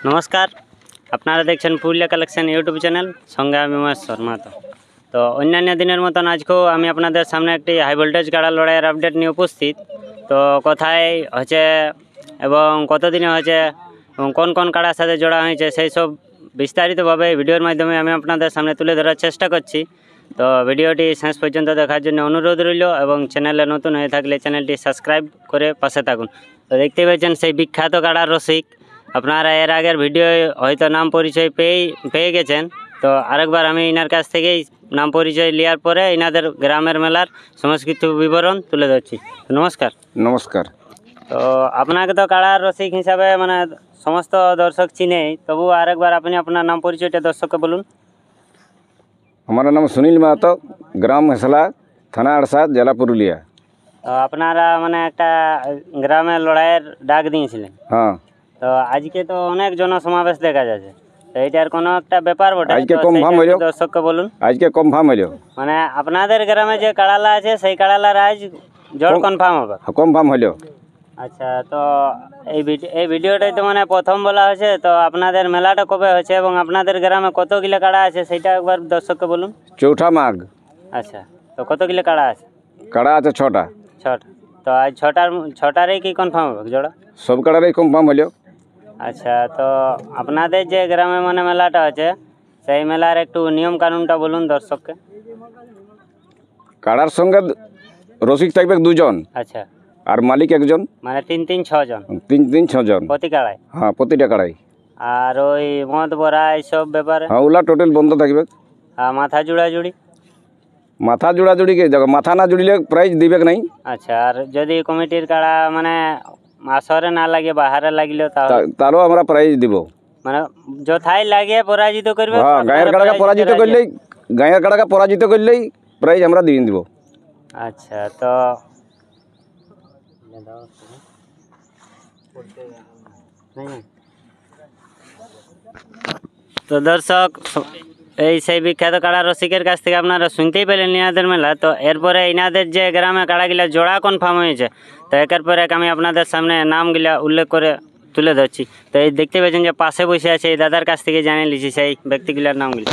নমস্কার, আপনারা দেখছেন পুরুলিয়া কালেকশন ইউটিউব চ্যানেল, সঙ্গে আমি মহেশ্বর মাহাতো। তো অন্যান্য দিনের মতন আজকেও আমি আপনাদের সামনে একটি হাই ভোল্টেজ কাড়া লড়াইয়ের আপডেট নিয়ে উপস্থিত। তো কোথায় হচ্ছে এবং কতদিনে হয়েছে এবং কোন কোন কাড়ার সাথে জোড়া হয়েছে সেই সব বিস্তারিতভাবে ভিডিওর মাধ্যমে আমি আপনাদের সামনে তুলে ধরার চেষ্টা করছি। তো ভিডিওটি শেষ পর্যন্ত দেখার জন্য অনুরোধ রইল এবং চ্যানেলে নতুন হয়ে থাকলে চ্যানেলটি সাবস্ক্রাইব করে পাশে থাকুন। তো দেখতে পাচ্ছেন সেই বিখ্যাত কাড়ার রসিক, আপনারা এর আগের ভিডিও হয়তো নাম পরিচয় পেয়ে গেছেন। তো আরেকবার আমি ইনার কাছ থেকেই নাম পরিচয় নেওয়ার পরে ইনাদের গ্রামের মেলার সমস্ত কিছু বিবরণ তুলে ধরছি। নমস্কার। নমস্কার। তো আপনাকে তো কাড়ার রসিক হিসাবে মানে সমস্ত দর্শক চিনেই, তবু আরেকবার আপনি আপনার নাম পরিচয়টা দর্শককে বলুন। हमारा नाम सुनील महतो, ग्राम हेसला, थाना अड़सा, जिला पुरुलिया। তো আপনারা মানে একটা গ্রামের লড়াইয়ের ডাক দিয়েছিলেন। हाँ, তো আজকে তো অনেক জনসমাবেশ দেখা যাচ্ছে, তো এইটার কোনো একটা ব্যাপার বটে, আজকে তো কম ভাম সেইটা হইলো। দর্শককে বলুন। आज के कन्फार्म हलो। মানে আপনাদের গ্রামে যে কাড়ালা আছে সেই কাড়ালার আজ জোর কনফার্ম হবে। Confirm hello. আচ্ছা, তো এই ভিডিওটাই তো মানে প্রথম বলা হয়েছে, তো আপনাদের মেলাটা কবে হয়েছে এবং আপনাদের গ্রামে কতগুলো কাড়া আছে সেইটা একবার দর্শককে বলুন। चौथा माघ। আচ্ছা, তো কতগুলো কাড়া আছে? कड़ा আছে 6টা। 6টা। তো আজ ছটারই কি কনফার্ম হবে জোড়া? सब कड़ारे कन्फार्म हलो। আচ্ছা, তো আপনাদের যে গ্রামে মানে মেলাটা আছে সেই মেলার একটু নিয়ম কানুনটা বলুন দর্শককে। কাড়ার সঙ্গে রসিক থাকবে 2 জন আচ্ছা, আর মালিক একজন, মানে 3-6 জন 3-6 জন প্রতি কাড়ায়। হ্যাঁ, প্রতিটা কাড়াই। আর ওই মদ ভরা এইসব ব্যাপারে? হ্যাঁ, ওলা টোটাল বন্ধ থাকবে। আর মাথা জুড়াজুড়ি? মাথা জোড়াজুড়ি কে দেখো, মাথা না জুড়িলে প্রাইজ দিবে নাই। আচ্ছা, আর যদি কমিটির কাড়া মানে আসরে না লাগে বাহারে লাগলেও তারও আমরা প্রাইজ দিব। মানে যথাই লাগে পরাজিত করবে। হ্যাঁ, গায়ের কাড়াকে পরাজিত করলেই, গায়ের কাড়াকে পরাজিত করলেই প্রাইজ আমরা দিয়ে দিব। আচ্ছা, তো তো দর্শক, এই সেই বিখ্যাত কাড়া রসিকের কাছ থেকে আপনারা শুনতেই পেলেন ইনাদের মেলা। তো এরপরে ইনাদের যে গ্রামে কাড়াগুলা জোড়া কনফার্ম হয়েছে, তো একের পর এক আমি আপনাদের সামনে নামগুলা উল্লেখ করে তুলে ধরছি। তো এই দেখতে পেয়েছেন যে পাশে বসে আছে এই দাদার কাছ থেকে জানিয়ে নিচ্ছি সেই ব্যক্তিগুলার নামগুলো।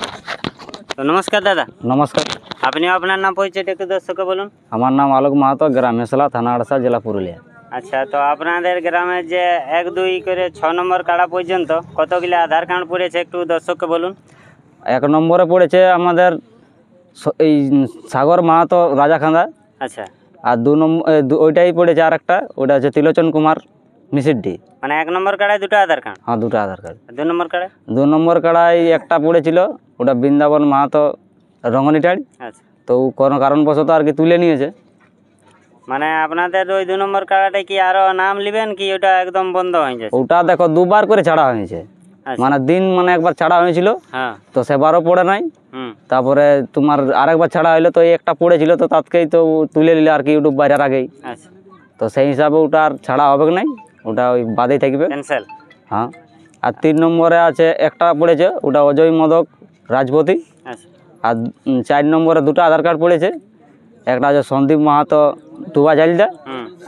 তো নমস্কার দাদা। নমস্কার। আপনিও আপনার নাম পরিচয়টা একটু দর্শককে বলুন। আমার নাম আলোক মাহাতো, গ্রাম হেসলা, থানা আড়সা, জেলা পুরুলিয়া। আচ্ছা, তো আপনাদের গ্রামে যে 1-2 করে 6 নম্বর কাড়া পর্যন্ত কতগুলো আধার কার্ড পড়েছে একটু দর্শককে বলুন। 1 নম্বরে পড়েছে আমাদের এই সাগর মাহাতো রাজাখান্দা। আচ্ছা, আর 2 নম্বর ওইটাই পড়েছে আর একটা, ওটা হচ্ছে তিলোচন কুমার মিসিড্ডি। মানে 1 নম্বর কাড়ায় 2টা আধার কার্ড? হ্যাঁ, 2টা আধার কার্ড। 2 নম্বর কাড়ায়? 2 নম্বর কাড়ায় একটা পড়েছিল, ওটা বৃন্দাবন মাহাতো রঙনিটাড়ি। আচ্ছা, তো কোনো কারণবশত আর কি তুলে নিয়েছে। মানে আপনাদের ওই 2 নম্বর কাড়াটাই কি আরো নাম নেবেন কি ওটা একদম বন্ধ হয়ে যাচ্ছে? ওটা দেখো 2বার করে ছাড়া হয়েছে। আচ্ছা। মানে দিন মানে একবার ছাড়া হয়েছিল, হ্যাঁ। তো সেবারও পড়ে নাই। তারপরে তোমার আরেকবার ছাড়া হইলো, তো এই একটা পড়েছিল, তো তাৎকেই তো তুলে নিলে আর কি ইউটিউব বাইরের আগেই। আচ্ছা, তো সেই হিসাবে ওটা আর ছাড়া হবে নাই, ওটা ওই বাদেই থাকবে, ক্যান্সেল। হ্যাঁ। আর 3 নম্বরে আছে একটা পড়েছে, ওটা অজয় মদক রাজপতি। আচ্ছা, আর 4 নম্বরে 2টা আধার কার্ড পড়েছে, একটা হচ্ছে সন্দীপ মাহাতো টুবা জালদা,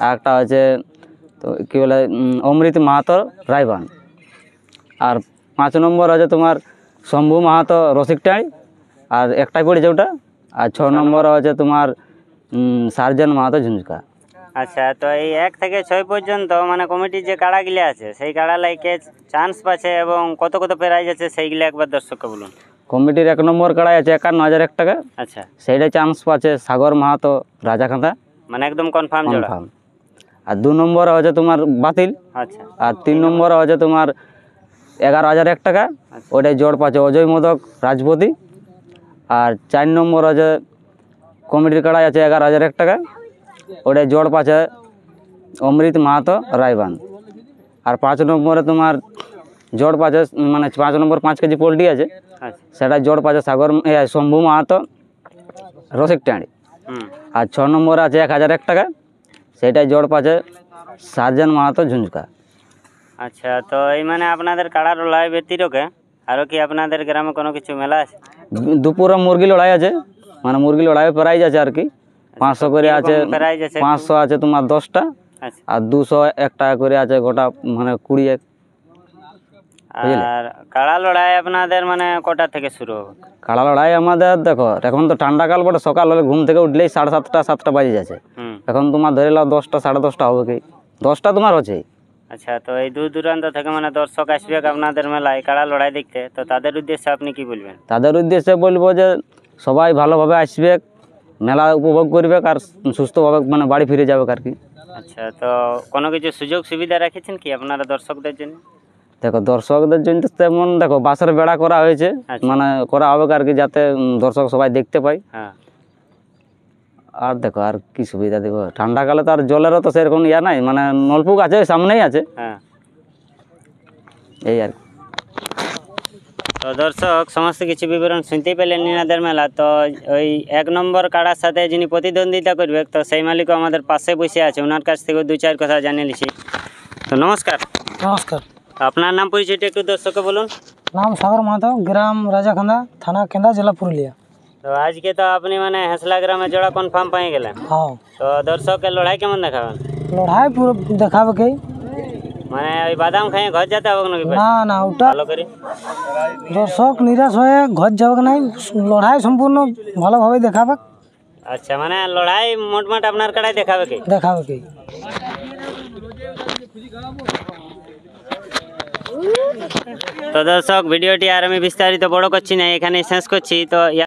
আর একটা হচ্ছে তো কী বলে অমৃত মাহাতো রায়বান। আর 5 নম্বর আছে তোমার শম্ভু মাহাতো রসিকটাই, আর একটাই পড়েছে ওটা। আর 6 নম্বর আছে তোমার সার্জন মাহাতো ঝুঁঝকা। আচ্ছা, তো এই 1 থেকে 6 পর্যন্ত মানে কমিটির যে কাড়াগুলো আছে সেই কাড়ালাই কে চান্স পাচ্ছে এবং কত কত প্রাইজ আছে সেইগুলো একবার দর্শককে বলুন। কমিটির 1 নম্বর কাড়াই আছে 51,001 টাকা। আচ্ছা, সেইটা চান্স পাচ্ছে সাগর মাহাতো রাজাখান্দা, মানে একদম কনফার্ম জোড়া। কনফার্ম। আর 2 নম্বরে হচ্ছে তোমার বাতিল। আচ্ছা, আর 3 নম্বরে হচ্ছে তোমার 11,001 টাকা, ওটাই জোড় পাচ্ছে অজয় মদক রাজপতি। আর 4 নম্বর হচ্ছে কমিটির কাড়াই আছে 11,001 টাকা, ওটাই জোড় পাচ্ছে অমৃত মাহাতো রায়বান। আর 5 নম্বরে তোমার জোড় পাচ্ছে মানে 5 নম্বর 5 কেজি পোলট্রি আছে, সেটা জোড় পাচ্ছে শম্ভু মাহাতো রসিকটাঁড়ি। আর 6 নম্বরে আছে 1,001 টাকা, সেটাই জোড় পাচ্ছে সার্জন মাহাতো ঝুঁঝকা। আচ্ছা, তো এই মানে আপনাদের কাড়ার লড়াই ব্যতিরকে আরও কি আপনাদের গ্রামে কোনো কিছু মেলা আছে? দুপুরে মুরগি লড়াই আছে, মানে মুরগি লড়াই প্রাইজ আছে আর কি 500 করে আছে। 500 আছে তোমার 10টা, আর 201 টাকা করে আছে গোটা মানে 20 আর কাড়া লড়াই আপনাদের মানে কটা থেকে শুরু হবে? কাড়া লড়াই আমাদের দেখো এখন তো ঠান্ডাকাল বটে, সকাল হলে ঘুম থেকে উঠলেই 7:30 7টা বাজে যাচ্ছে। হুম। এখন তোমার ধরে নাও 10টা 10:30 হবে কি, 10টা তোমার হচ্ছে। আচ্ছা, তো এই দূর দূরান্ত থেকে মানে দর্শক আসবে আপনাদের মেলায় কাড়া লড়াই দেখতে, তো তাদের উদ্দেশ্যে আপনি কি বলবেন? তাদের উদ্দেশ্যে বলবো যে সবাই ভালোভাবে আসবে, মেলা উপভোগ করবে আর সুস্থভাবে মানে বাড়ি ফিরে যাবে আর কি। আচ্ছা, তো কোনো কিছু সুযোগ সুবিধা রেখেছেন কি আপনারা দর্শকদের জন্য? দেখো দর্শকদের জন্য তো তেমন দেখো বাসের বেড়া করা হয়েছে, আচ্ছা। মানে করা হবে আর কি, যাতে দর্শক সবাই দেখতে পায়। হ্যাঁ। আর দেখো আর কি সুবিধা দেবো, ঠান্ডাকালে তো আর জলেরও তো সেরকম ইয়া নাই, মানে নলকূপ আছে সামনেই আছে, হ্যাঁ। এই আর কি। তো দর্শক সমস্ত কিছু বিবরণ শুনতেই পেলেন নিনাদের মেলা। তো ওই 1 নম্বর কাড়ার সাথে যিনি প্রতিদ্বন্দ্বিতা করবে, তো সেই মালিকও আমাদের পাশে বসে আছে, ওনার কাছ থেকে 2-4 কথা জানিয়ে নিছি। তো নমস্কার, নমস্কার। আপনার নাম পরিচয়টা একটু দর্শককে বলুন। নাম সাগর মাহাতো, গ্রাম রাজাখান্দা, থানা কেন্দা, জেলা পুরুলিয়া। তো আজকে তো আপনি মানে হেসলা গ্রামে জোড়া কনফার্ম পেয়ে গেলেন। হ্যাঁ, তো দর্শকের লড়াই কেমন দেখাবেন? লড়াই পুরো দেখাবে কি? মানে ওই বাদাম খাইয়ে ঘর যেতে হবে নাকি? না না, ওটা ভালো করে দর্শক নিরাশ হয়ে ঘর যাবে নাই, লড়াই সম্পূর্ণ ভালোভাবে দেখাবে। আচ্ছা, মানে লড়াই মোটমাট আপনার কাড়াই দেখাবে কি? দেখাবে কি? তো দর্শক ভিডিওটি আর আমি বিস্তারিত বড় করছি না, এখানে শেষ করছি। তো